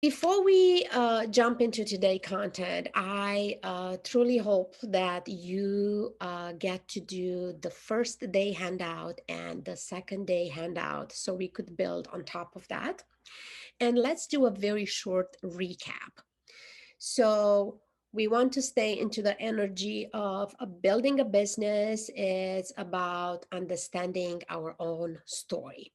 Before we jump into today's content, I truly hope that you get to do the first day handout and the second day handout so we could build on top of that. And let's do a very short recap. So, we want to stay into the energy of building a business. It's about understanding our own story.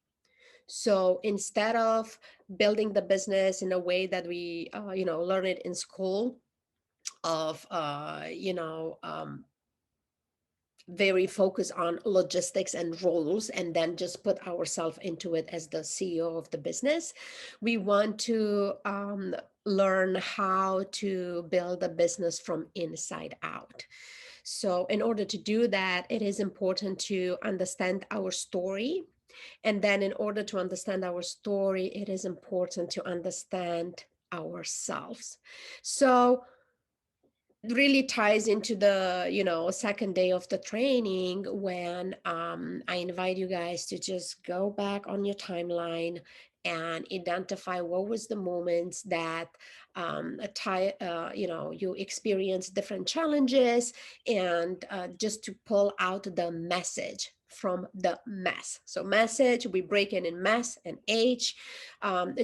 So instead of building the business in a way that we, learn it in school, of, very focused on logistics and roles, and then just put ourselves into it as the CEO of the business, we want to learn how to build a business from inside out. So, in order to do that, it is important to understand our story. And then, in order to understand our story, it is important to understand ourselves. So, really ties into the second day of the training, when I invite you guys to just go back on your timeline and identify what was the moments that you experience different challenges, and just to pull out the message from the mess. So message, we break it in mess and age,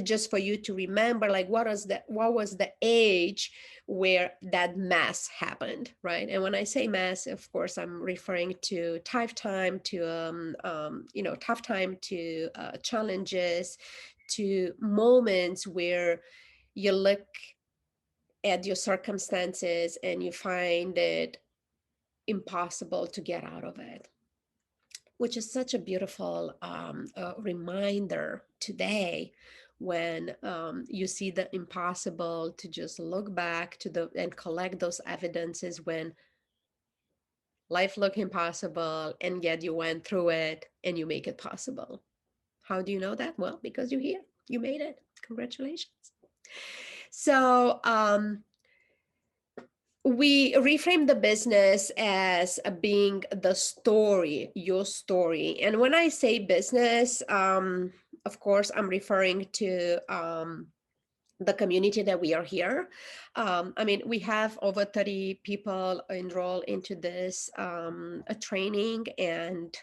just for you to remember, like, what was the age where that mess happened, right? And when I say mess, of course, I'm referring to tough time, to challenges, to moments where you look at your circumstances and you find it impossible to get out of it, which is such a beautiful reminder today, when you see the impossible, to just look back to the and collect those evidences when life looked impossible and yet you went through it and you make it possible. How do you know that? Well, because you're here, you made it. Congratulations. So we reframe the business as being the story, your story. And when I say business, of course, I'm referring to the community that we are here. I mean, we have over 30 people enroll into this training, and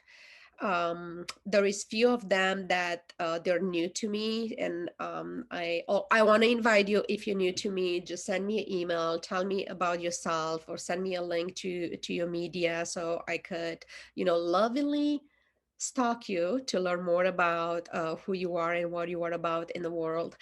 there is few of them that they're new to me, and I want to invite you. If you're new to me, just send me an email, tell me about yourself, or send me a link to your media, so I could lovingly stalk you to learn more about who you are and what you are about in the world.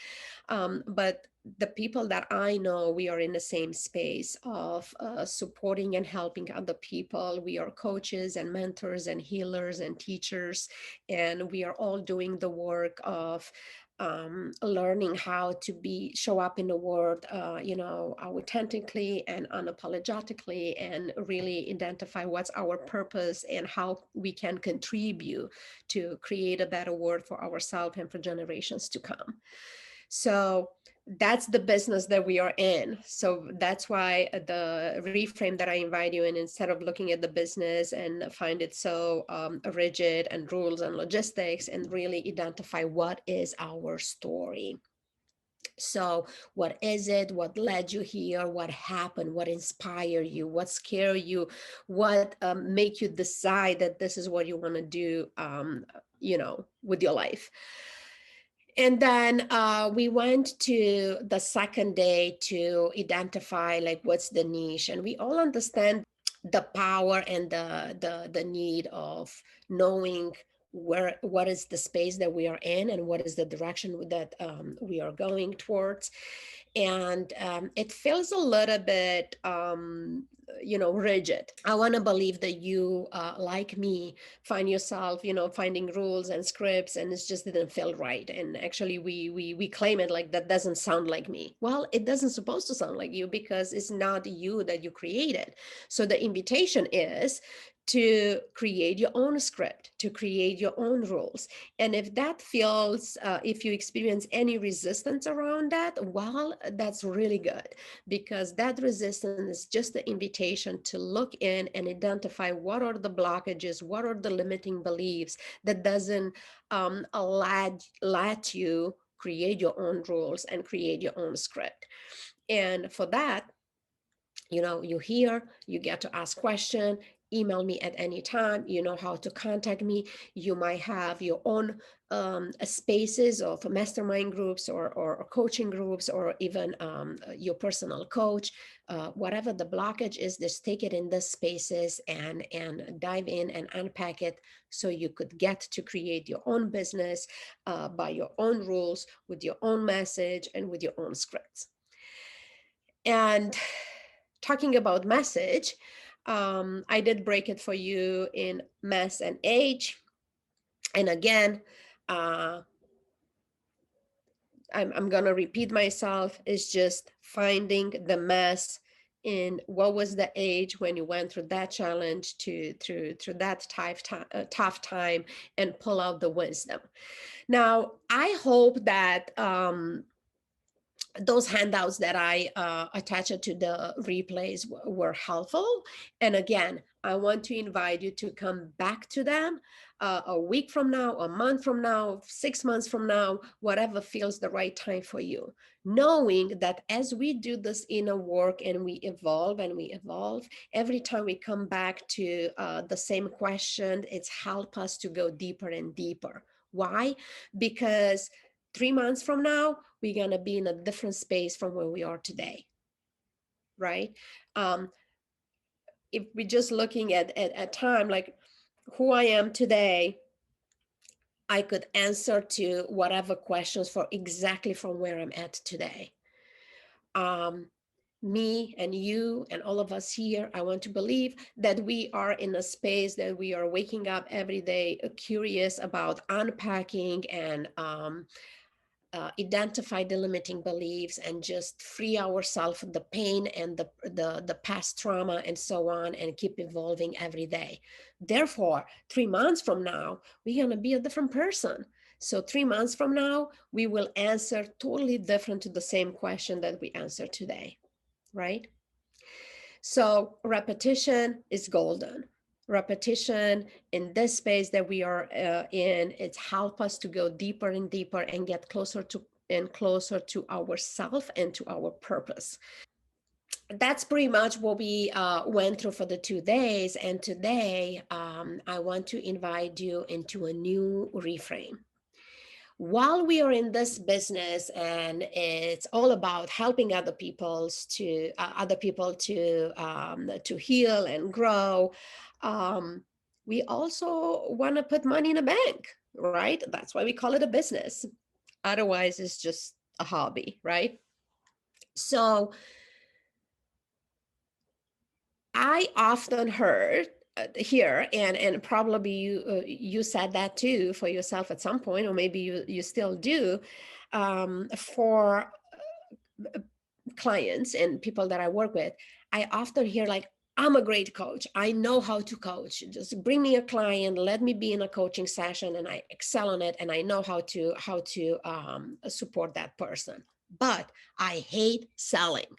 But the people that I know, we are in the same space of supporting and helping other people. We are coaches and mentors and healers and teachers, and we are all doing the work of learning how to show up in the world, authentically and unapologetically, and really identify what's our purpose and how we can contribute to create a better world for ourselves and for generations to come. So that's the business that we are in. So that's why the reframe that I invite you in, instead of looking at the business and find it so rigid and rules and logistics, and really identify what is our story. So what is it? What led you here? What happened? What inspired you? What scared you? What make you decide that this is what you want to do, with your life? And then we went to the second day to identify, like, what's the niche. And we all understand the power and the need of knowing what is the space that we are in and what is the direction that we are going towards. And it feels a little bit rigid. I want to believe that you, like me, find yourself finding rules and scripts, and it just didn't feel right. And actually we claim it like, that doesn't sound like me. Well, it doesn't supposed to sound like you, because it's not you that you created. So the invitation is to create your own script, to create your own rules. And if that feels, if you experience any resistance around that, well, that's really good, because that resistance is just the invitation to look in and identify what are the blockages, what are the limiting beliefs that doesn't let you create your own rules and create your own script. And for that, you hear, you get to ask question, email me at any time. You know how to contact me. You might have your own spaces of mastermind groups or coaching groups, or even your personal coach. Whatever the blockage is, just take it in the spaces and dive in and unpack it, so you could get to create your own business by your own rules, with your own message and with your own scripts. And talking about message, I did break it for you in mess and age. And again, uh, I'm going to repeat myself, is just finding the mess in what was the age when you went through that challenge, through that tough time, and pull out the wisdom. Now, I hope that those handouts that I attached to the replays were helpful. And again, I want to invite you to come back to them a week from now, a month from now, 6 months from now, whatever feels the right time for you. Knowing that as we do this inner work and we evolve, every time we come back to the same question, it's help us to go deeper and deeper. Why? Because 3 months from now, we're going to be in a different space from where we are today, right? If we're just looking at time, like who I am today, I could answer to whatever questions for exactly from where I'm at today. Me and you and all of us here, I want to believe that we are in a space that we are waking up every day curious about unpacking and identify the limiting beliefs and just free ourselves of the pain and the past trauma and so on, and keep evolving every day. Therefore, 3 months from now, we're going to be a different person. So 3 months from now, we will answer totally different to the same question that we answer today, right? So repetition is golden. Repetition in this space that we are in, it's help us to go deeper and deeper and get closer to ourself and to our purpose. That's pretty much what we went through for the 2 days. And today, I want to invite you into a new reframe. While we are in this business and it's all about helping other people to heal and grow, we also want to put money in a bank, right? That's why we call it a business. Otherwise, it's just a hobby, right? So I often heard here, and probably you said that too for yourself at some point, or maybe you still do, for clients and people that I work with. I often hear like, I'm a great coach. I know how to coach. Just bring me a client, let me be in a coaching session, and I excel on it, and I know how to support that person. But I hate selling.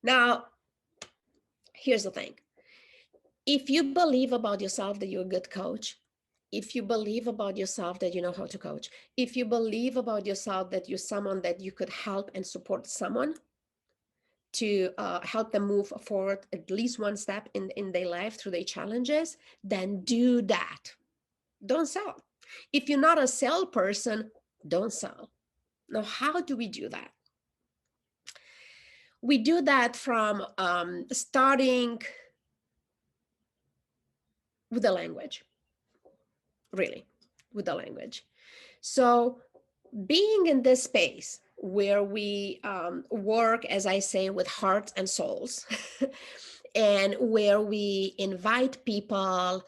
Now, here's the thing. If you believe about yourself that you're a good coach, if you believe about yourself that you know how to coach, if you believe about yourself that you're someone that you could help and support someone to help them move forward at least one step in their life through their challenges, then do that. Don't sell. If you're not a salesperson, don't sell. Now, how do we do that? We do that from starting with the language, really, with the language. So being in this space where we work, as I say, with hearts and souls, and where we invite people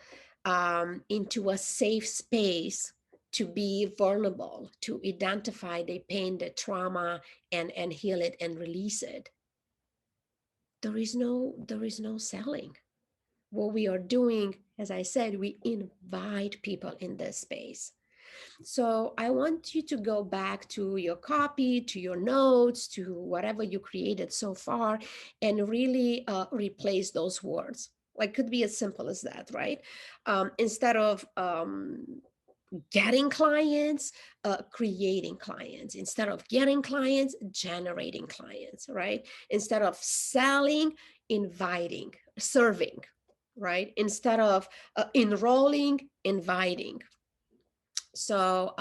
into a safe space to be vulnerable, to identify their pain, their trauma, and heal it and release it. There is no selling. What we are doing, as I said, we invite people in this space. So I want you to go back to your copy, to your notes, to whatever you created so far, and really replace those words. Like, could be as simple as that, right? Instead of getting clients, creating clients. Instead of getting clients, generating clients, right? Instead of selling, inviting, serving, right? Instead of enrolling, inviting. So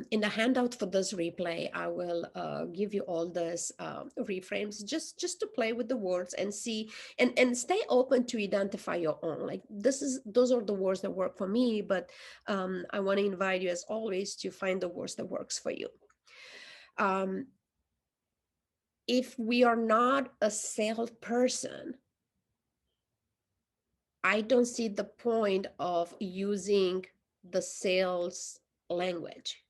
in the handout for this replay, I will give you all this reframes just to play with the words and see, and stay open to identify your own. Like those are the words that work for me, but I want to invite you as always to find the words that works for you. If we are not a salesperson, I don't see the point of using the sales language.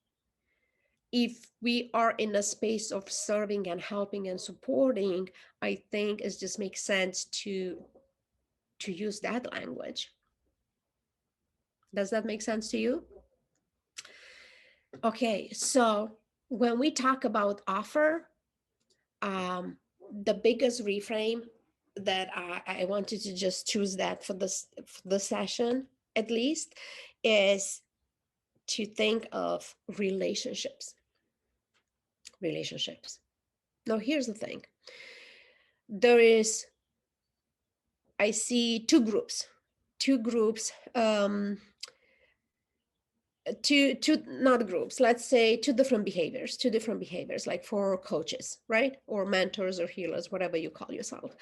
If we are in a space of serving and helping and supporting, I think it just makes sense to use that language. Does that make sense to you? Okay, so when we talk about offer, the biggest reframe that I wanted to just choose that for this session at least is to think of relationships. Now here's the thing. I see two groups, not groups, let's say two different behaviors, like for coaches, right? Or mentors or healers, whatever you call yourself.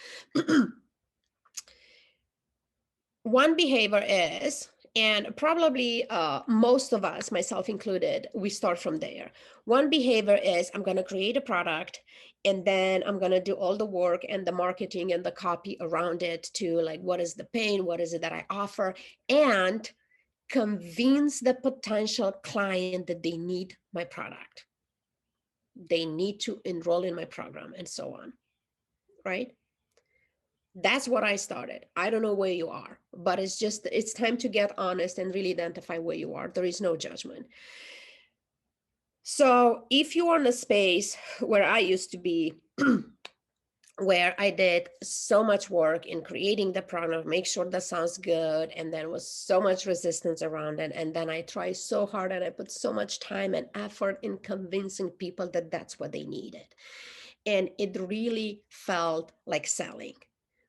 One behavior is, and probably most of us, myself included, we start from there. One behavior is, I'm going to create a product and then I'm going to do all the work and the marketing and the copy around it to like, what is the pain? What is it that I offer? And convince the potential client that they need my product. They need to enroll in my program and so on, right? That's what I started. I don't know where you are, but it's time to get honest and really identify where you are. There is no judgment. So if you are in a space where I used to be, where I did so much work in creating the product, make sure that sounds good, and then was so much resistance around it, and then I tried so hard and I put so much time and effort in convincing people that that's what they needed. And it really felt like selling,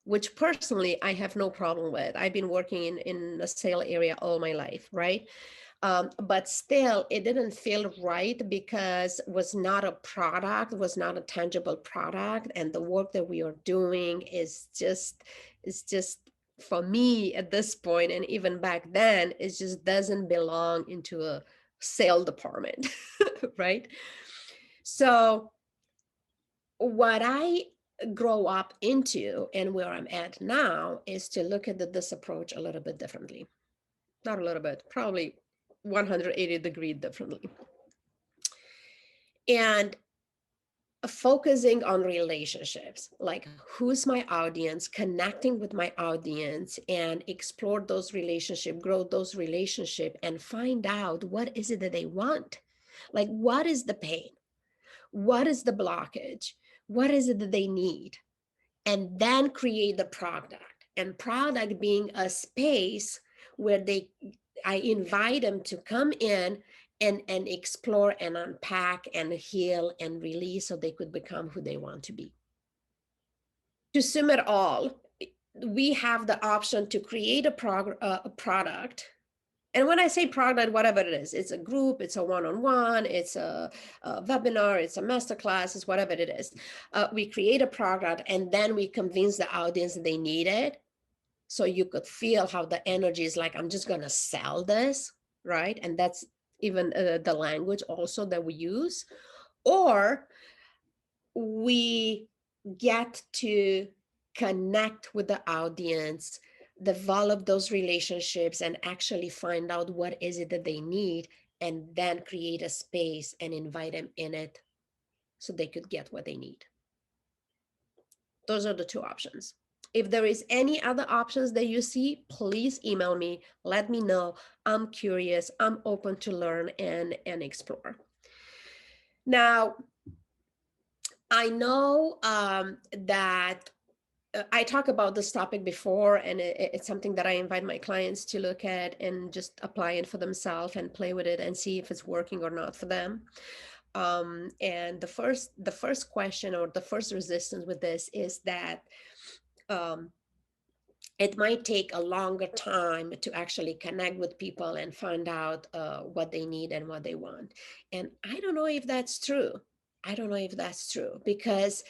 which personally I have no problem with. I've been working in the sale area all my life, right? But still, it didn't feel right because it was not a product, was not a tangible product. And the work that we are doing is just for me at this point, and even back then, it just doesn't belong into a sale department, right? So what I grow up into and where I'm at now is to look at this approach a little bit differently. Not a little bit, probably 180-degree differently. And focusing on relationships, like who's my audience, connecting with my audience and explore those relationships, grow those relationships and find out what is it that they want. Like, what is the pain? What is the blockage? What is it that they need? And then create the product. And product being a space where I invite them to come in and explore and unpack and heal and release so they could become who they want to be. To sum it all, we have the option to create a product. And when I say product, whatever it is, it's a group, it's a one-on-one, it's a webinar, it's a masterclass, it's whatever it is. We create a product and then we convince the audience that they need it. So you could feel how the energy is like, I'm just going to sell this, right? And that's even the language also that we use. Or we get to connect with the audience, develop those relationships, and actually find out what is it that they need, and then create a space and invite them in it so they could get what they need. Those are the two options. If there is any other options that you see, please email me. Let me know. I'm curious. I'm open to learn and explore. Now, I know that I talk about this topic before, and it's something that I invite my clients to look at and just apply it for themselves and play with it and see if it's working or not for them. And the first question or the first resistance with this is that um, it might take a longer time to actually connect with people and find out what they need and what they want. And I don't know if that's true. I don't know if that's true, because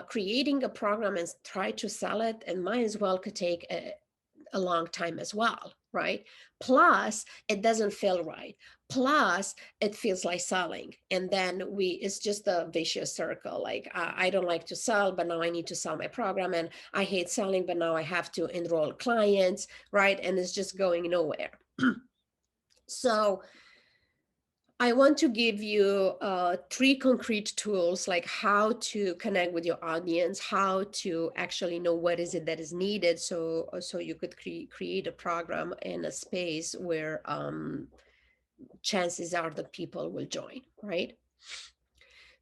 creating a program and try to sell it, and might as well could take a long time as well, right? Plus, it doesn't feel right. Plus, it feels like selling. And then it's just a vicious circle. Like, I don't like to sell, but now I need to sell my program. And I hate selling, but now I have to enroll clients, right? And it's just going nowhere. So, I want to give you 3 concrete tools, like how to connect with your audience, how to actually know what is it that is needed, so you could create a program in a space where chances are that people will join, right?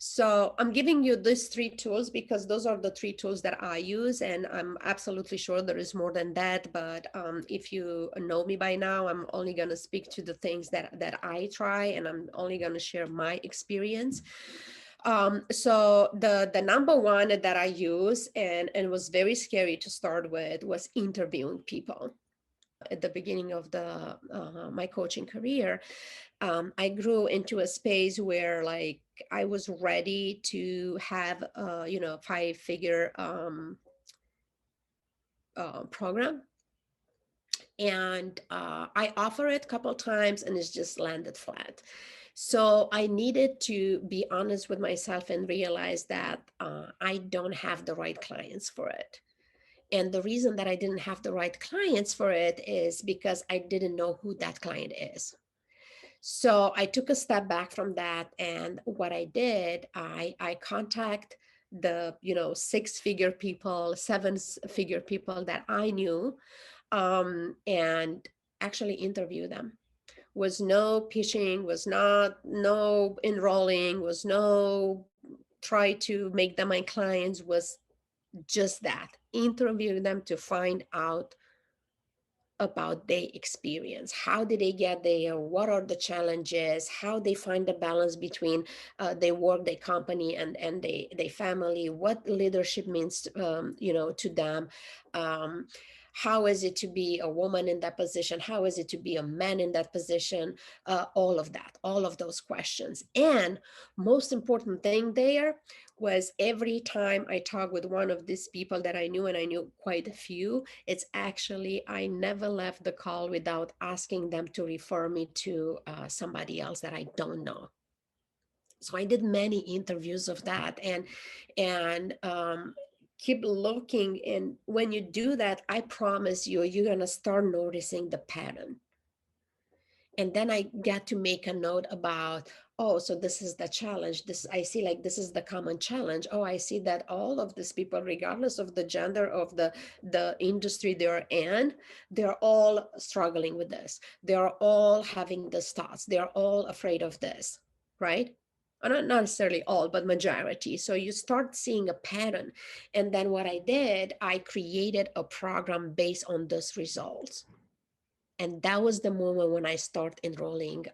So I'm giving you these 3 tools because those are the 3 tools that I use, and I'm absolutely sure there is more than that. But if you know me by now, I'm only going to speak to the things that I try, and I'm only going to share my experience. So the number one that I use, and was very scary to start with, was interviewing people. At the beginning of my coaching career, I grew into a space where, like, I was ready to have a 5-figure program, and I offer it a couple times and it's just landed flat. So I needed to be honest with myself and realize that I don't have the right clients for it. And the reason that I didn't have the right clients for it is because I didn't know who that client is. So I took a step back from that, and what I did, I contact the 6-figure people, 7-figure people that I knew, and actually interview them. Was no pitching, was not no enrolling, was no try to make them my clients, was just that, interview them to find out about their experience. How did they get there? What are the challenges? How they find the balance between their work, their company, and their family? What leadership means, to them? Um, how is it to be a woman in that position? How is it to be a man in that position? All of that, all of those questions. And most important thing there was, every time I talked with one of these people that I knew, and I knew quite a few, it's actually, I never left the call without asking them to refer me to somebody else that I don't know. So I did many interviews of that, and keep looking. And when you do that, I promise you, you're going to start noticing the pattern. And then I got to make a note about, oh, so this is the challenge. This, I see, like, this is the common challenge. Oh, I see that all of these people, regardless of the gender of the industry they're in, they're all struggling with this. They're all having these thoughts. They're all afraid of this, right? Not necessarily all, but majority. So you start seeing a pattern. And then what I did, I created a program based on those results. And that was the moment when I start enrolling,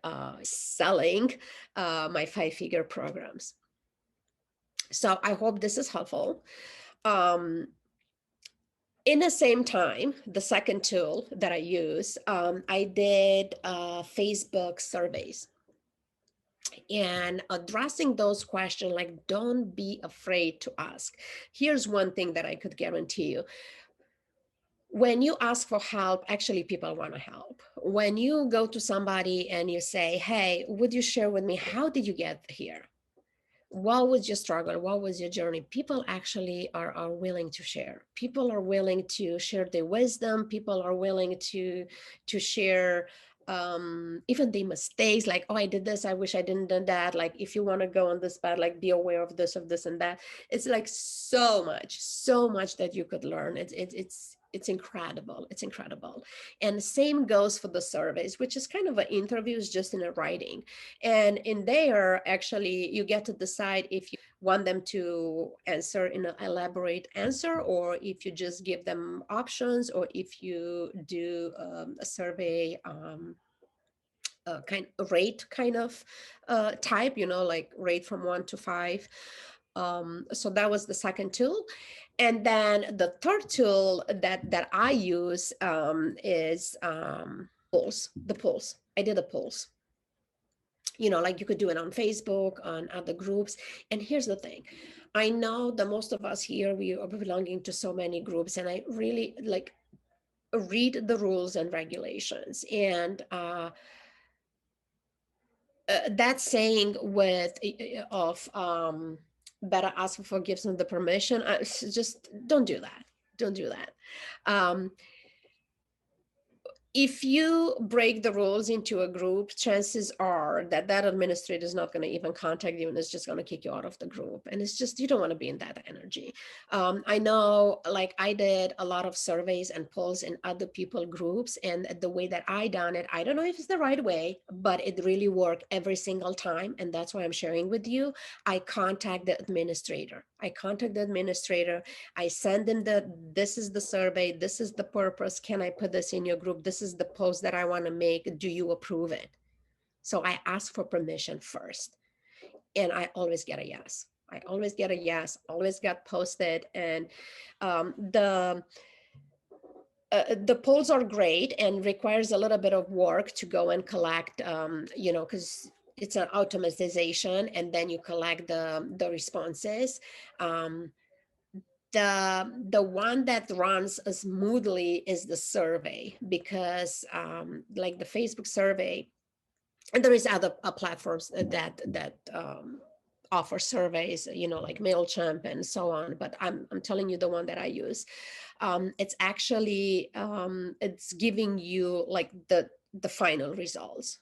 selling my 5-figure programs. So I hope this is helpful. In the same time, the second tool that I use, I did Facebook surveys. And addressing those questions, like, don't be afraid to ask. Here's one thing that I could guarantee you. When you ask for help, actually people want to help. When you go to somebody and you say, hey, would you share with me, how did you get here? What was your struggle? What was your journey? People actually are willing to share. People are willing to share their wisdom. People are willing to share even the mistakes, like, oh, I did this, I wish I didn't do that. Like, if you want to go on this path, like, be aware of this and that. It's like so much that you could learn. It's It's incredible. It's incredible. And same goes for the surveys, which is kind of an interviews just in a writing. And in there, actually, you get to decide if you want them to answer in an elaborate answer, or if you just give them options, or if you do a survey kind of rate kind of type, like rate from 1 to 5. So that was the second tool. And then the third tool that I use is polls, the polls. I did a polls. Like you could do it on Facebook, on other groups. And here's the thing. I know that most of us here, we are belonging to so many groups, and I really like read the rules and regulations. And that saying with of better ask for forgiveness than the permission, just don't do that. Don't do that. If you break the rules into a group, chances are that administrator is not going to even contact you, and is just going to kick you out of the group. And it's just, you don't want to be in that energy. I know, like, I did a lot of surveys and polls in other people groups, and the way that I done it, I don't know if it's the right way, but it really worked every single time. And that's why I'm sharing with you. I contact the administrator. I send them this is the survey, this is the purpose. Can I put this in your group? This is the post that I want to make. Do you approve it? So I ask for permission first. And I always get a yes. Always got posted. And the polls are great and requires a little bit of work to go and collect, because it's an automatization, and then you collect the responses. The one that runs smoothly is the survey, because like the Facebook survey, and there is other platforms that offer surveys, like MailChimp and so on. But I'm telling you the one that I use. It's actually it's giving you like the final results.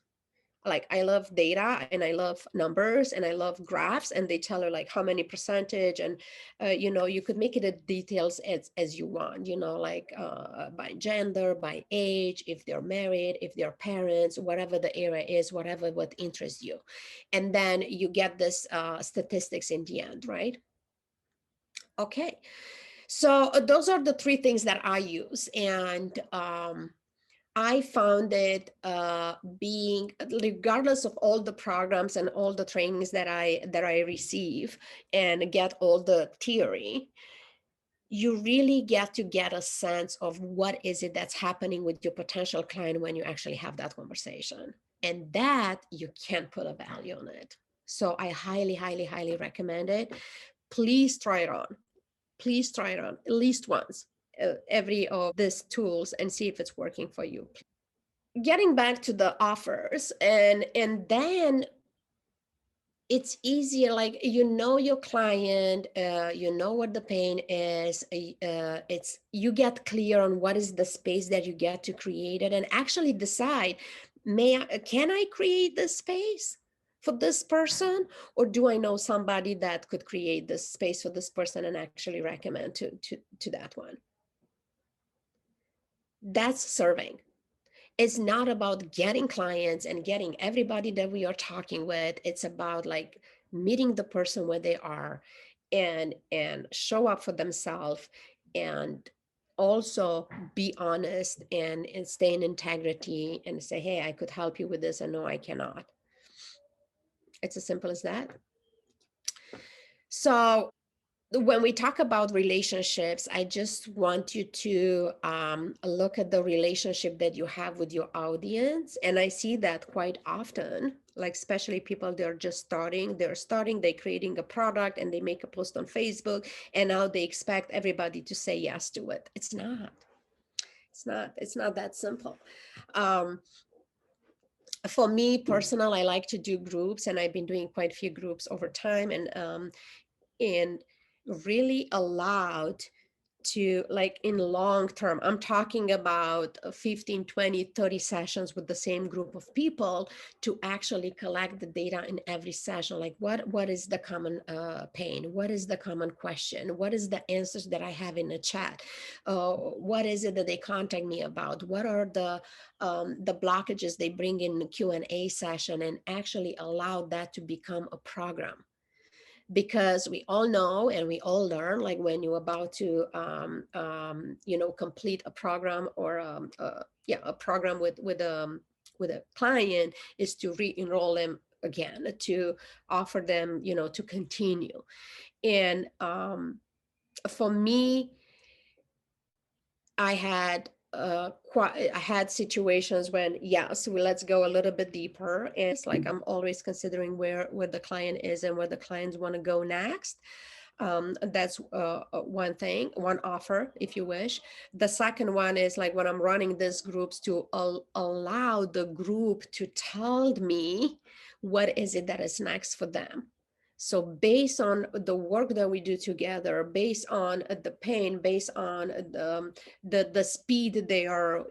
Like, I love data, and I love numbers, and I love graphs, and they tell her like how many percentage, and you could make it a details as you want, like by gender, by age, if they're married, if they're parents, whatever the area is, whatever what interests you. And then you get this statistics in the end, right? Okay. So those are the three things that I use. And I found it being, regardless of all the programs and all the trainings that I receive and get all the theory, you really get a sense of what is it that's happening with your potential client when you actually have that conversation. And that you can't put a value on it. So I highly, highly, highly recommend it. Please try it on. Please try it on at least once, every of these tools, and see if it's working for you. Getting back to the offers, and then it's easier, like, your client, what the pain is. It's, you get clear on what is the space that you get to create it, and actually decide, can I create this space for this person, or do I know somebody that could create this space for this person and actually recommend to that one. That's serving. It's not about getting clients and getting everybody that we are talking with. It's about like meeting the person where they are, and show up for themselves, and also be honest, and stay in integrity, and say, hey, I could help you with this, and no, I cannot. It's as simple as that. So when we talk about relationships, I just want you to look at the relationship that you have with your audience. And I see that quite often, like especially people, they're creating a product, and they make a post on Facebook, and now they expect everybody to say yes to it. It's not that simple. For me personal, I like to do groups, and I've been doing quite a few groups over time, and really allowed to, like, in long term, I'm talking about 15, 20, 30 sessions with the same group of people, to actually collect the data in every session. Like, what is the common pain? What is the common question? What is the answers that I have in the chat? What is it that they contact me about? What are the blockages they bring in the Q&A session, and actually allow that to become a program. Because we all know and we all learn, like, when you're about to complete a program, or a program with a client, is to re-enroll them again, to offer them, to continue. And for me, I had situations when, yes, let's go a little bit deeper, and it's like I'm always considering where the client is and where the clients want to go next. That's one thing, one offer, if you wish. The second one is, like, when I'm running these groups, to allow the group to tell me what is it that is next for them. So based on the work that we do together, based on the pain, based on the speed they are,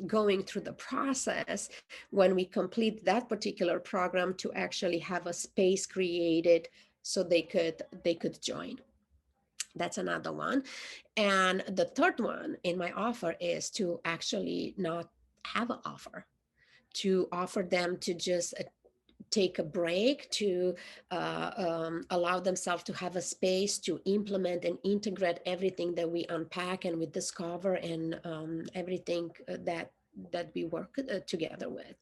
going through the process, when we complete that particular program, to actually have a space created so they could join. That's another one. And the third one in my offer is to actually not have an offer, to offer them to just take a break, to allow themselves to have a space to implement and integrate everything that we unpack and we discover, and everything that we work together with,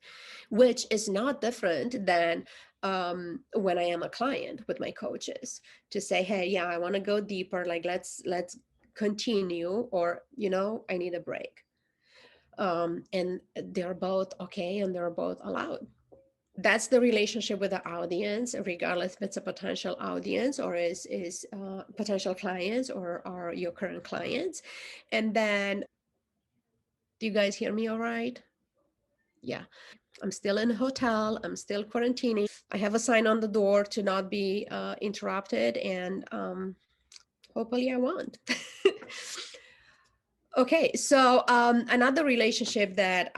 which is not different than when I am a client with my coaches, to say, hey, yeah, I want to go deeper, like, let's continue, or, I need a break. And they're both okay, and they're both allowed. That's the relationship with the audience, regardless if it's a potential audience, or is potential clients, or are your current clients. And then, do you guys hear me all right? Yeah. I'm still in a hotel. I'm still quarantining. I have a sign on the door to not be interrupted, and hopefully I won't. Okay, so another relationship that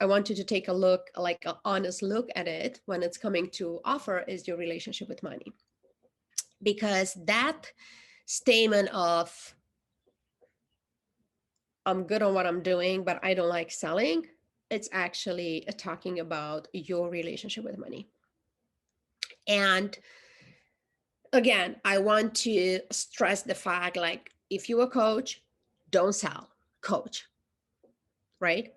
I want you to take a look, like an honest look at it when it's coming to offer, is your relationship with money. Because that statement of, I'm good on what I'm doing, but I don't like selling, it's actually talking about your relationship with money. And again, I want to stress the fact, like, if you're a coach, don't sell, coach, right?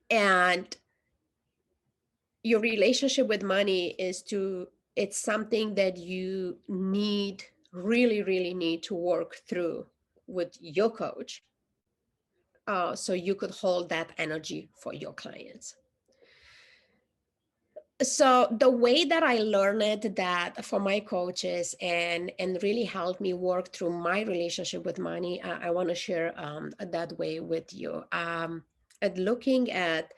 And your relationship with money it's something that you really, really need to work through with your coach, so you could hold that energy for your clients. So the way that I learned it, that for my coaches, and really helped me work through my relationship with money, I want to share that way with you. At looking at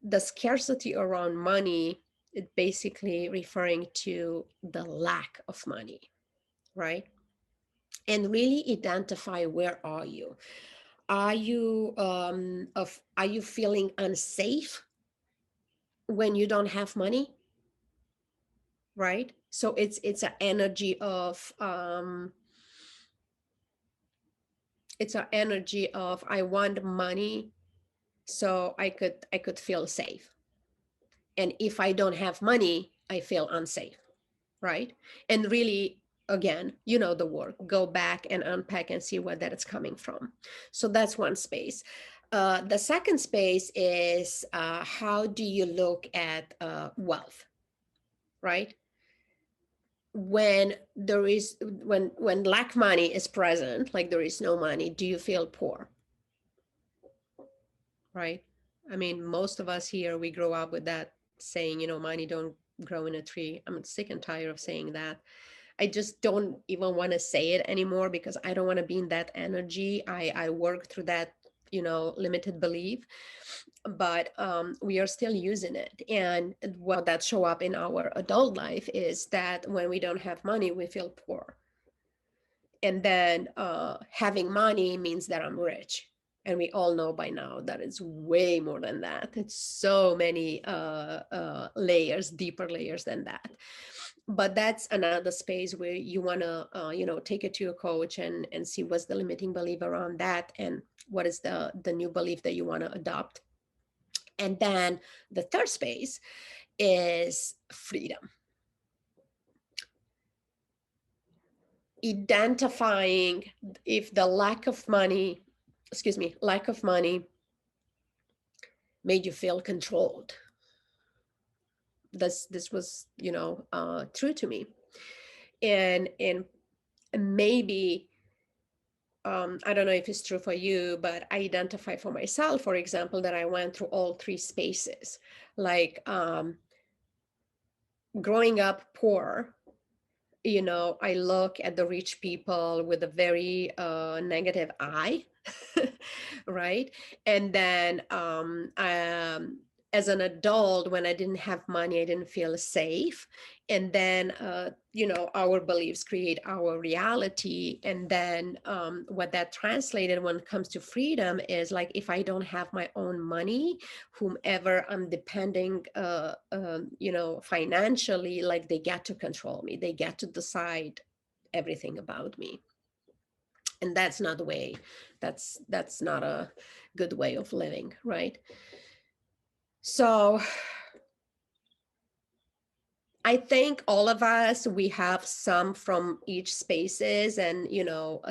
the scarcity around money, it basically referring to the lack of money, right? And really identify, where are you? Are you are you feeling unsafe when you don't have money? Right? So it's an energy of I want money so I could feel safe. And if I don't have money, I feel unsafe, right? And really, again, the work, go back and unpack and see where that is coming from. So that's one space. The second space is how do you look at wealth, right? When lack money is present, like there is no money, do you feel poor? Right? I mean, most of us here, we grow up with that saying, money don't grow in a tree. I'm sick and tired of saying that. I just don't even want to say it anymore, because I don't want to be in that energy. I work through that, limited belief, but we are still using it. And what that show up in our adult life is that when we don't have money, we feel poor. And then having money means that I'm rich. And we all know by now that it's way more than that. It's so many layers, deeper layers than that. But that's another space where you want to, take it to your coach and see what's the limiting belief around that, and what is the new belief that you want to adopt. And then the third space is freedom. Identifying if the lack of money made you feel controlled. This was, true to me. And maybe, I don't know if it's true for you, but I identify for myself, for example, that I went through all three spaces. Like, growing up poor, I look at the rich people with a very negative eye, right? And then as an adult, when I didn't have money, I didn't feel safe. And then, our beliefs create our reality. And then what that translated when it comes to freedom is like, if I don't have my own money, whomever I'm depending, financially, like they get to control me, they get to decide everything about me. And that's not the way, that's not a good way of living, right? So I think all of us, we have some from each spaces, and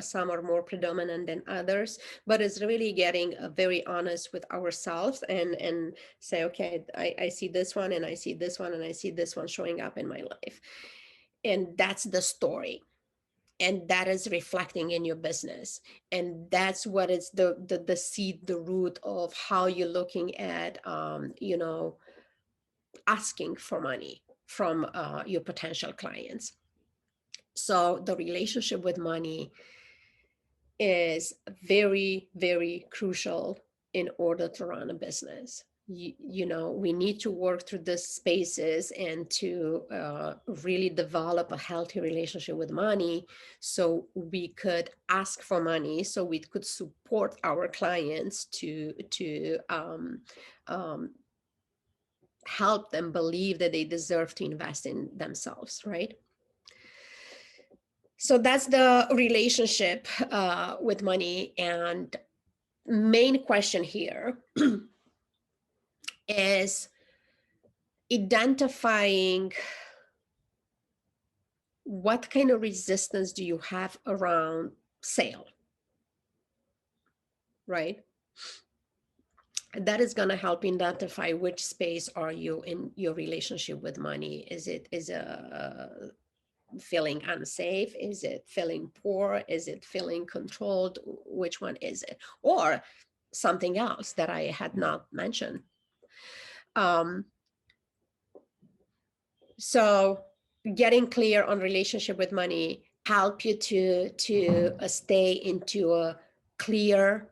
some are more predominant than others, but it's really getting very honest with ourselves and say, okay, I see this one, and I see this one, and I see this one showing up in my life. And that's the story. And that is reflecting in your business. And that's what is the seed, the root of how you're looking at, asking for money from your potential clients. So the relationship with money is very, very crucial in order to run a business. We need to work through these spaces and to really develop a healthy relationship with money, so we could ask for money, so we could support our clients to help them believe that they deserve to invest in themselves, right? So that's the relationship with money. And main question here is identifying what kind of resistance do you have around sale, right? That is going to help identify which space are you in your relationship with money. Is a feeling unsafe? Is it feeling poor? Is it feeling controlled? Which one is it? Or something else that I had not mentioned. So getting clear on relationship with money help you to stay into a clear,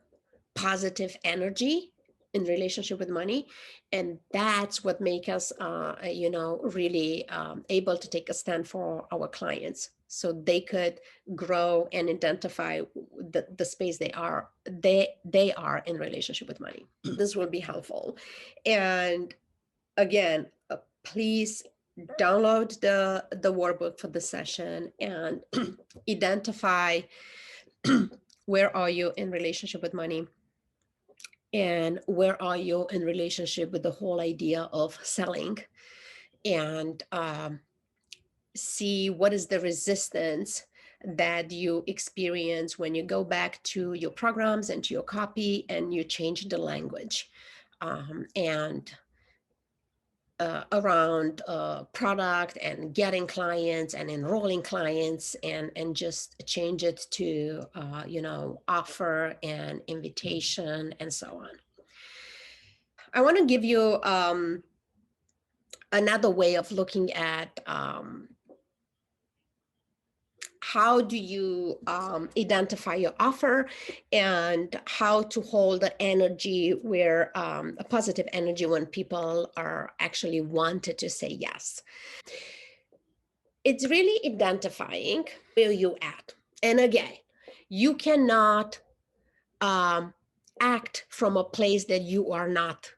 positive energy in relationship with money. And that's what make us really able to take a stand for our clients, so they could grow and identify the space they are in relationship with money. This will be helpful. And again, please download the workbook for the session and identify where are you in relationship with money, and where are you in relationship with the whole idea of selling, and see what is the resistance that you experience when you go back to your programs and to your copy and you change the language, and around product and getting clients and enrolling clients, and just change it to offer and invitation and so on. I want to give you another way of looking at how do you identify your offer, and how to hold the energy where a positive energy when people are actually wanted to say yes. It's really identifying where you at. And again, you cannot um, act from a place that you are not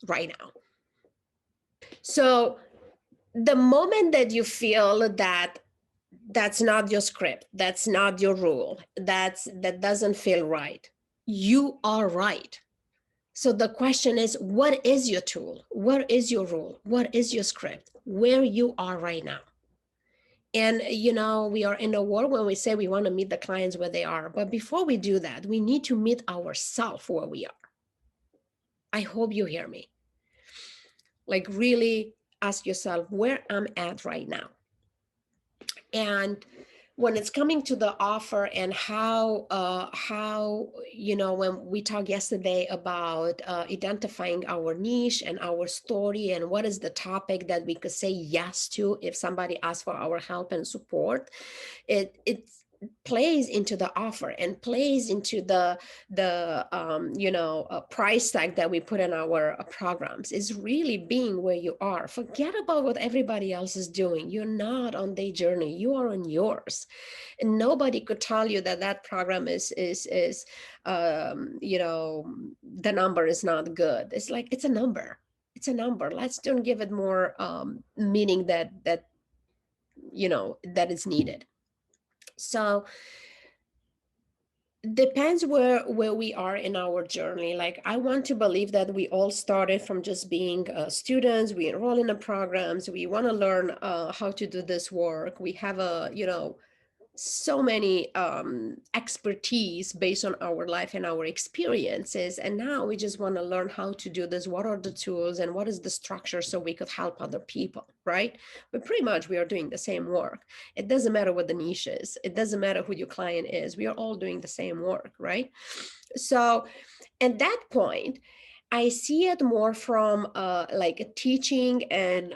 right now. So the moment that you feel that that's not your script, that's not your rule, that doesn't feel right, you are right. So the question is, what is your tool? What is your rule? What is your script? Where you are right now? And we are in a world when we say we want to meet the clients where they are, but before we do that, we need to meet ourselves where we are. I hope you hear me. Like, really ask yourself where I'm at right now. And when it's coming to the offer and how when we talked yesterday about identifying our niche and our story and what is the topic that we could say yes to if somebody asks for our help and support, it plays into the offer and plays into the price tag that we put in our programs. Is really being where you are. Forget about what everybody else is doing. You're not on their journey, you are on yours. And nobody could tell you that that program is the number is not good. It's like, it's a number. It's a number. Let's don't give it more meaning that that is needed. So depends where we are in our journey. Like, I want to believe that we all started from just being students. We enroll in the programs, we want to learn how to do this work. We have so many expertise based on our life and our experiences, and now we just want to learn how to do this. What are the tools and what is the structure so we could help other people, right? But pretty much we are doing the same work. It doesn't matter what the niche is, it doesn't matter who your client is, we are all doing the same work, right? So at that point, I see it more from like teaching and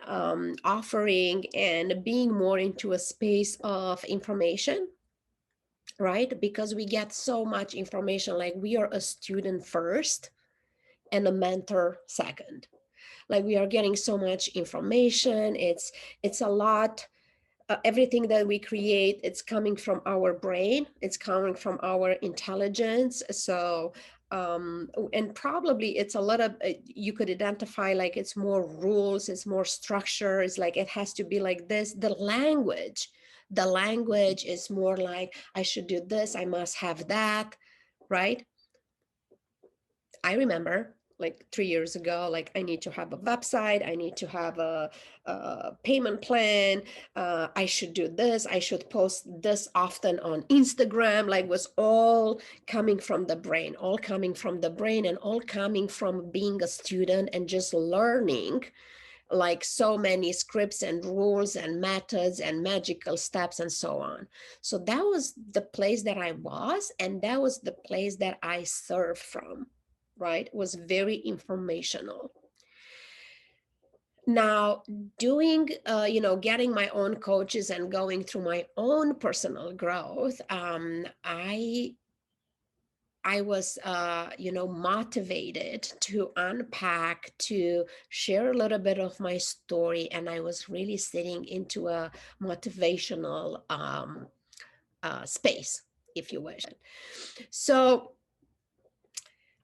offering and being more into a space of information, right? Because we get so much information. Like, we are a student first and a mentor second. Like, we are getting so much information. It's a lot. Everything that we create, it's coming from our brain, it's coming from our intelligence. So and probably it's a lot of you could identify, like, it's more rules, it's more structure, it's like it has to be like this. The language is more like, I should do this, I must have that, right? I remember like 3 years ago, like, I need to have a website, I need to have a payment plan, I should do this, I should post this often on Instagram. Like, was all coming from the brain, all coming from the brain, and all coming from being a student and just learning like so many scripts and rules and methods and magical steps and so on. So that was the place that I was, and that was the place that I served from, right? It was very informational. Now, doing, getting my own coaches and going through my own personal growth, I was, motivated to unpack, to share a little bit of my story, and I was really sitting into a motivational space, if you wish. So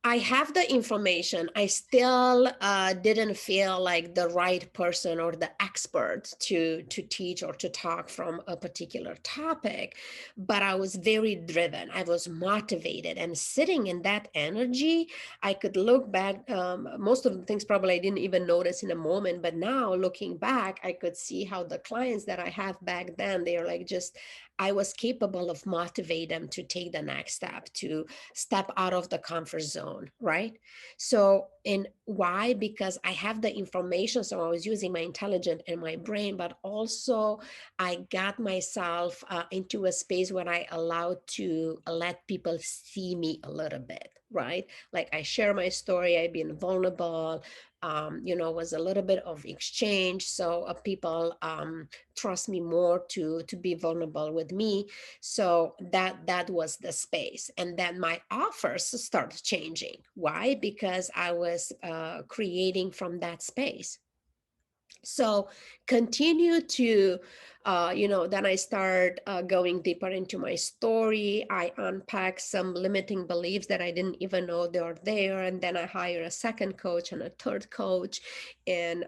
I have the information. I still didn't feel like the right person or the expert to teach or to talk from a particular topic, but I was very driven. I was motivated, and sitting in that energy, I could look back. Most of the things probably I didn't even notice in a moment, but now looking back, I could see how the clients that I have back then, they are like, just, I was capable of motivate them to take the next step, to step out of the comfort zone, right? So, and why? Because I have the information. So I was using my intelligence and my brain, but also I got myself into a space where I allowed to let people see me a little bit, right? Like, I share my story, I've been vulnerable, was a little bit of exchange. So people trust me more to be vulnerable with me. So that was the space, and then my offers started changing. Why? Because I was creating from that space. So continue to, then I start going deeper into my story. I unpack some limiting beliefs that I didn't even know they were there. And then I hire a second coach and a third coach. And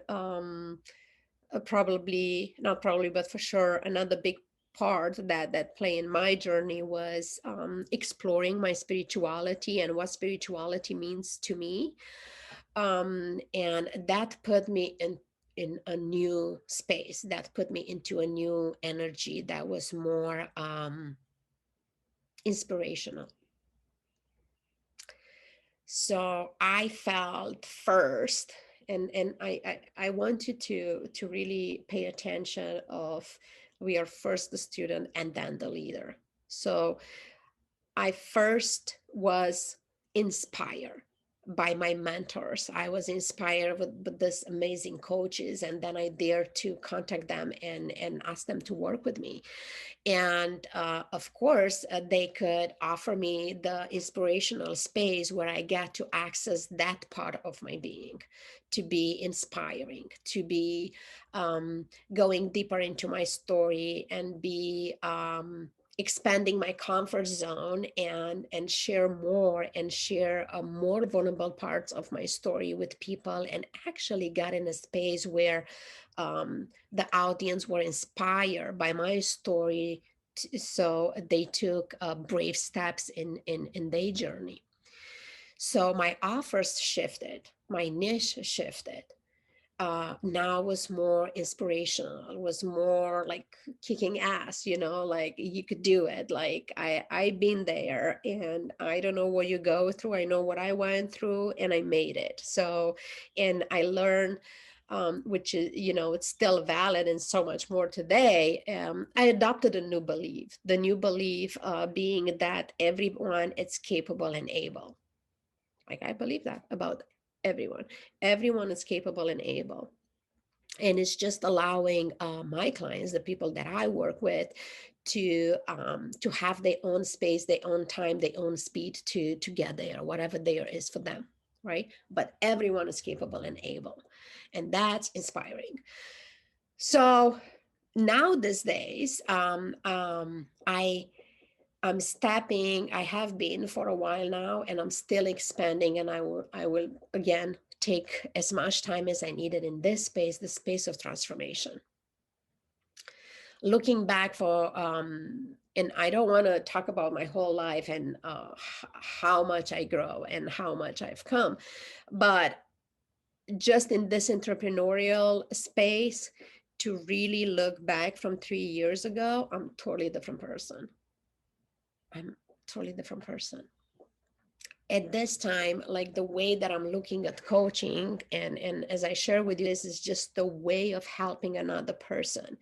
probably, not probably, but for sure, another big part that play in my journey was exploring my spirituality and what spirituality means to me, and that put me in a new space, that put me into a new energy that was more inspirational. So I felt first, and I want you to really pay attention of, we are first the student and then the leader. So I first was inspired by my mentors. I was inspired with this amazing coaches, and then I dared to contact them and ask them to work with me. And of course, they could offer me the inspirational space where I get to access that part of my being, to be inspiring, to be going deeper into my story, and be expanding my comfort zone, and share more, and share more vulnerable parts of my story with people, and actually got in a space where the audience were inspired by my story, so they took brave steps in their journey. So my offers shifted, my niche shifted. Now was more inspirational, was more like kicking ass, like you could do it. Like I've been there, and I don't know what you go through. I know what I went through, and I made it. So, and I learned, which is, it's still valid and so much more today. I adopted a new belief, the new belief being that everyone is capable and able. Like I believe that about everyone. Everyone is capable and able, and it's just allowing my clients, the people that I work with, to have their own space, their own time, their own speed to get there, whatever there is for them, right? But everyone is capable and able, and that's inspiring. So now these days, I'm stepping, I have been for a while now, and I'm still expanding, and I will again take as much time as I needed in this space, the space of transformation. Looking back for, and I don't want to talk about my whole life and how much I grow and how much I've come, but just in this entrepreneurial space, to really look back from 3 years ago, I'm totally different person. I'm totally different person. At this time, like the way that I'm looking at coaching, and as I share with you, this is just the way of helping another person.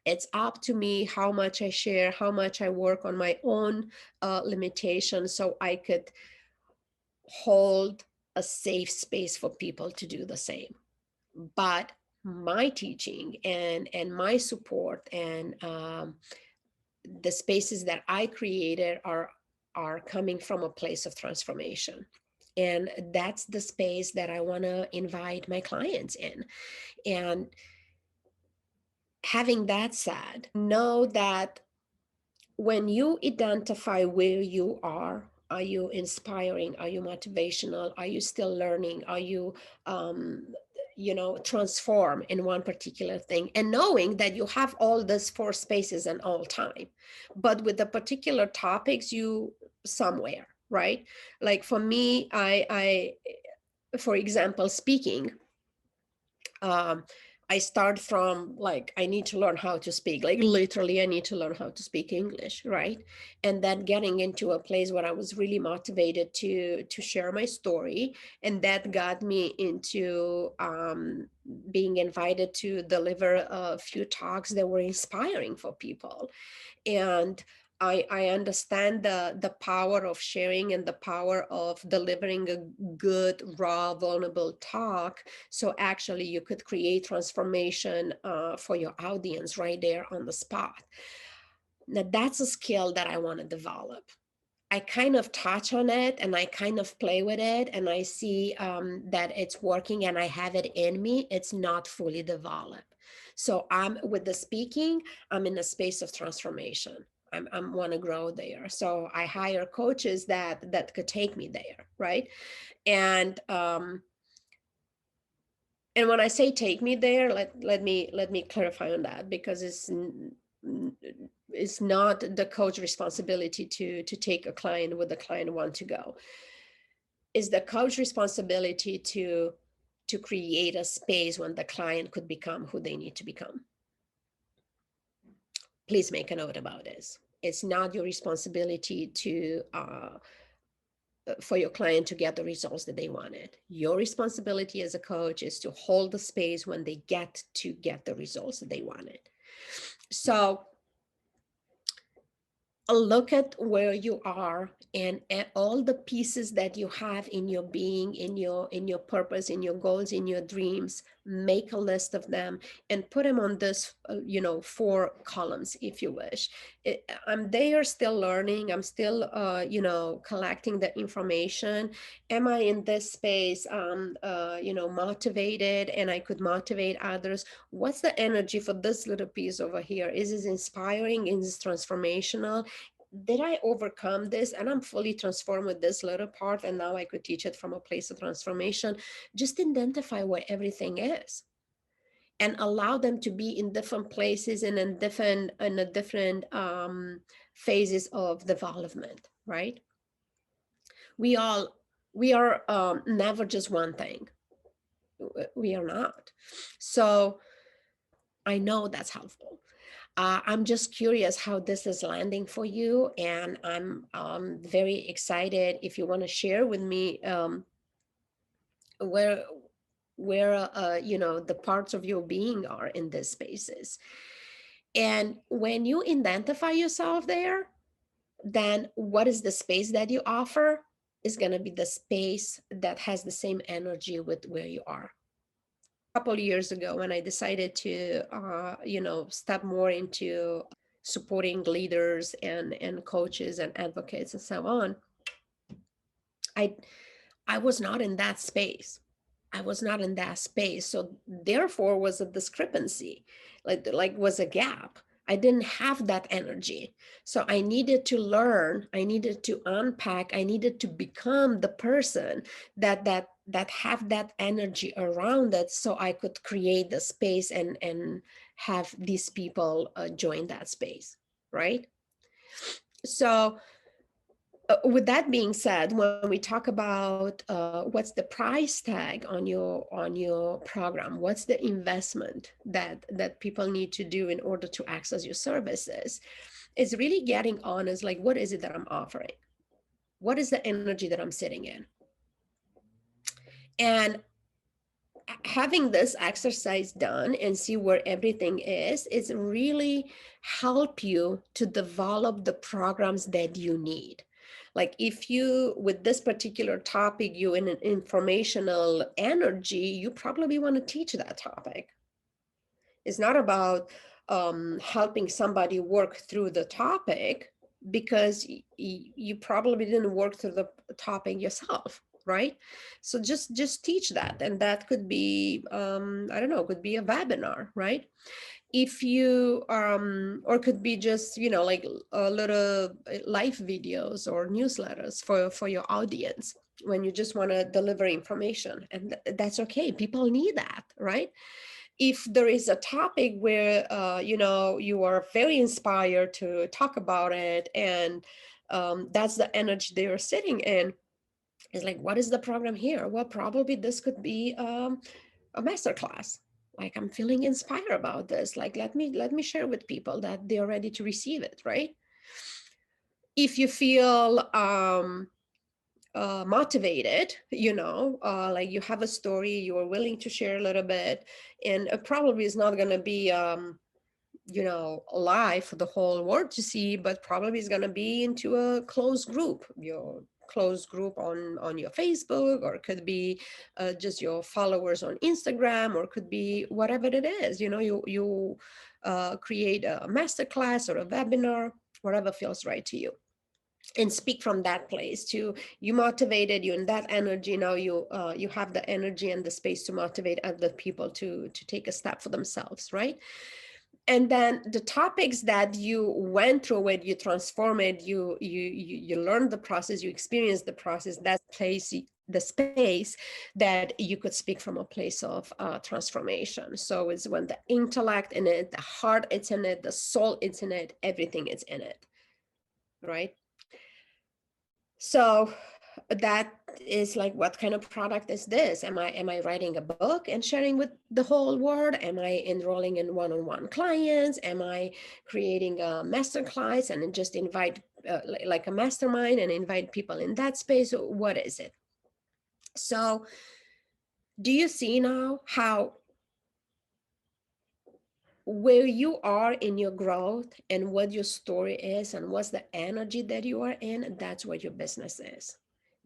It's up to me how much I share, how much I work on my own limitations, so I could hold a safe space for people to do the same. But my teaching and my support, and the spaces that I created are coming from a place of transformation. And that's the space that I want to invite my clients in. And having that said, know that when you identify where you are you inspiring? Are you motivational? Are you still learning? Are you, um, transform in one particular thing? And knowing that you have all these four spaces in all time, but with the particular topics, you somewhere, right? Like for me, for example, speaking, um, I start from like, I need to learn how to speak, like literally, I need to learn how to speak English, right? And then getting into a place where I was really motivated to share my story, and that got me into being invited to deliver a few talks that were inspiring for people. And I understand the power of sharing and the power of delivering a good, raw, vulnerable talk. So actually you could create transformation for your audience right there on the spot. Now that's a skill that I want to develop. I kind of touch on it and I kind of play with it and I see that it's working and I have it in me. It's not fully developed. So I'm with the speaking, I'm in a space of transformation. I'm want to grow there. So I hire coaches that could take me there, right? And and when I say take me there, let me clarify on that, because it's not the coach responsibility to take a client where the client want to go. It's the coach responsibility to create a space when the client could become who they need to become. Please make a note about this. It's not your responsibility to for your client to get the results that they wanted. Your responsibility as a coach is to hold the space when they get the results that they wanted. So look at where you are and all the pieces that you have in your being, in your purpose, in your goals, in your dreams. Make a list of them and put them on this 4 columns, if you wish. I'm there still learning. I'm still collecting the information. Am I in this space motivated and I could motivate others? What's the energy for this little piece over here? Is it inspiring? Is it transformational? Did I overcome this and I'm fully transformed with this little part, and now I could teach it from a place of transformation? Just identify where everything is and allow them to be in different places and in different phases of development, right? We are never just one thing. We are not. So I know that's helpful. I'm just curious how this is landing for you, and I'm very excited if you want to share with me where the parts of your being are in these spaces. And when you identify yourself there, then what is the space that you offer is going to be the space that has the same energy with where you are. Couple of years ago, when I decided to step more into supporting leaders and coaches and advocates and so on, I I was not in that space. I was not in that space. So therefore was a discrepancy, like was a gap. I didn't have that energy. So I needed to learn, I needed to unpack, I needed to become the person that have that energy around it, so I could create the space and have these people join that space, right? So with that being said, when we talk about what's the price tag on your program, what's the investment that people need to do in order to access your services, it's really getting honest, like what is it that I'm offering? What is the energy that I'm sitting in? And having this exercise done and see where everything is really help you to develop the programs that you need. Like if you, with this particular topic, you in an informational energy, you probably want to teach that topic. It's not about helping somebody work through the topic, because you probably didn't work through the topic yourself, right? So just teach that, and that could be I don't know, could be a webinar, right? If you or could be just like a little live videos or newsletters for your audience when you just want to deliver information, and that's okay. People need that, right? If there is a topic where you are very inspired to talk about it, and that's the energy they are sitting in, is like, what is the program here? Well, probably this could be a master class. Like, I'm feeling inspired about this, like let me share with people that they're ready to receive it, right? If you feel motivated, like you have a story, you are willing to share a little bit, and it probably is not going to be live for the whole world to see, but probably is going to be into a closed group, your closed group on your Facebook, or it could be just your followers on Instagram, or could be whatever it is. You create a masterclass or a webinar, whatever feels right to you. and speak from that place. To you motivated, you in that energy, now you have the energy and the space to motivate other people to take a step for themselves, right? And then the topics that you went through it, you transform it, you learn the process, you experience the process, that place, the space that you could speak from a place of transformation. So it's when the intellect in it, the heart it's in it, the soul it's in it, everything is in it, right? So that is like, what kind of product is this? Am I writing a book and sharing with the whole world? Am I enrolling in one-on-one clients? Am I creating a master class and just invite like a mastermind and invite people in that space? What is it? So do you see now how where you are in your growth and what your story is and what's the energy that you are in? That's what your business is.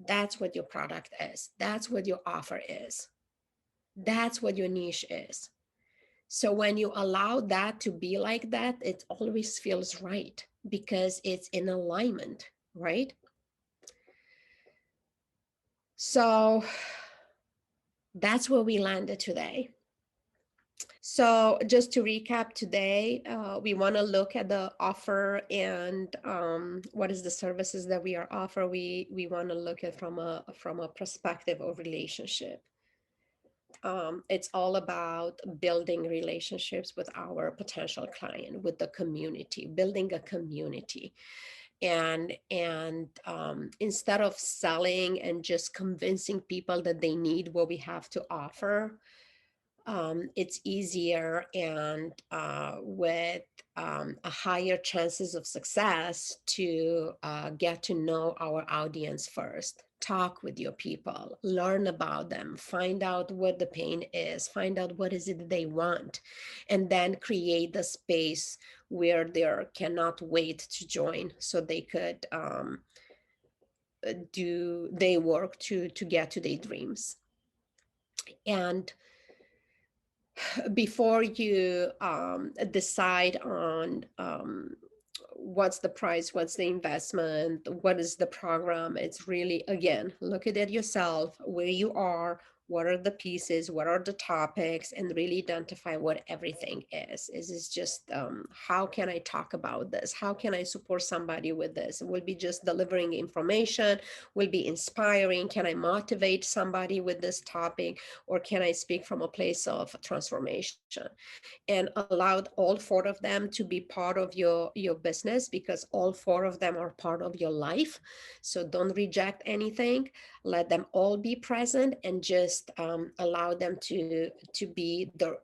That's what your product is. That's what your offer is. That's what your niche is. So when you allow that to be like that, it always feels right because it's in alignment, right? So that's where we landed today. So just to recap today, we want to look at the offer and what is the services that we are offer. We want to look at from a perspective of relationship. It's all about building relationships with our potential client, with the community, building a community. And instead of selling and just convincing people that they need what we have to offer, it's easier and with a higher chances of success to get to know our audience first. Talk with your people, learn about them, find out what the pain is, find out what is it they want, and then create the space where they cannot wait to join so they could do their work to get to their dreams. And before you decide on what's the price, what's the investment, what is the program, it's really, again, look at it yourself, where you are, what are the pieces, what are the topics, and really identify what everything is it just how can I talk about this, how can I support somebody with this? Will be just delivering information, will be inspiring, can I motivate somebody with this topic, or can I speak from a place of transformation? And allowed all four of them to be part of your business, because all four of them are part of your life. So don't reject anything, let them all be present, and just allow them to be the,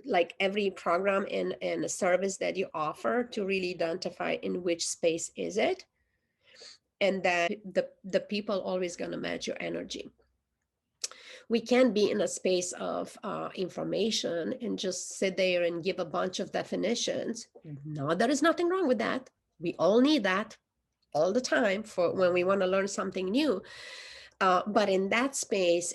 like every program and a service that you offer, to really identify in which space is it, and then the people always going to match your energy. We can't be in a space of information and just sit there and give a bunch of definitions. No, there is nothing wrong with that. We all need that all the time for when we want to learn something new. But in that space,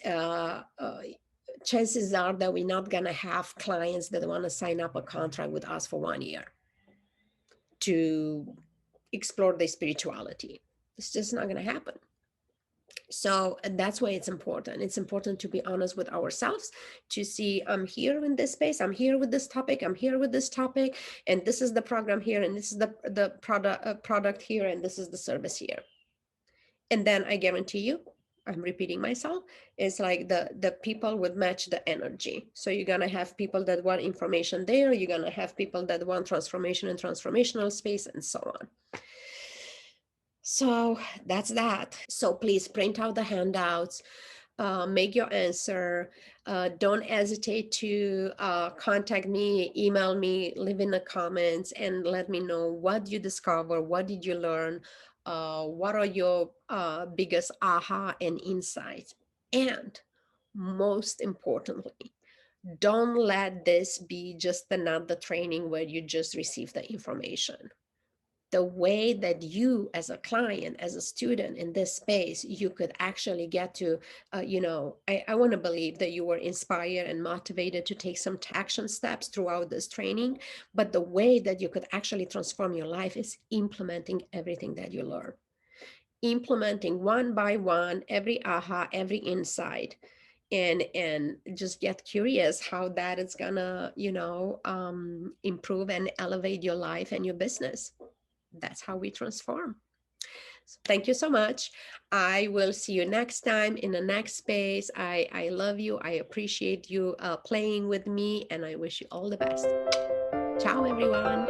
chances are that we're not going to have clients that want to sign up a contract with us for 1 year to explore their spirituality. It's just not going to happen. So that's why it's important. It's important to be honest with ourselves, to see, I'm here in this space, I'm here with this topic, I'm here with this topic, and this is the program here, and this is the product here, and this is the service here. And then I guarantee you, I'm repeating myself, it's like the people would match the energy. So you're going to have people that want information there, you're going to have people that want transformation and transformational space, and so on. So that's that. So please print out the handouts, make your answer. Don't hesitate to contact me, email me, leave in the comments, and let me know what you discover, what did you learn, what are your biggest aha and insights. And most importantly, don't let this be just another training where you just receive the information. The way that you as a client, as a student in this space, you could actually get to, I want to believe that you were inspired and motivated to take some action steps throughout this training. But the way that you could actually transform your life is implementing everything that you learn. implementing one by one every aha, every insight, and just get curious how that is gonna, improve and elevate your life and your business. That's how we transform. So thank you so much. I will see you next time in the next space. I love you. I appreciate you playing with me, and I wish you all the best. Ciao, everyone.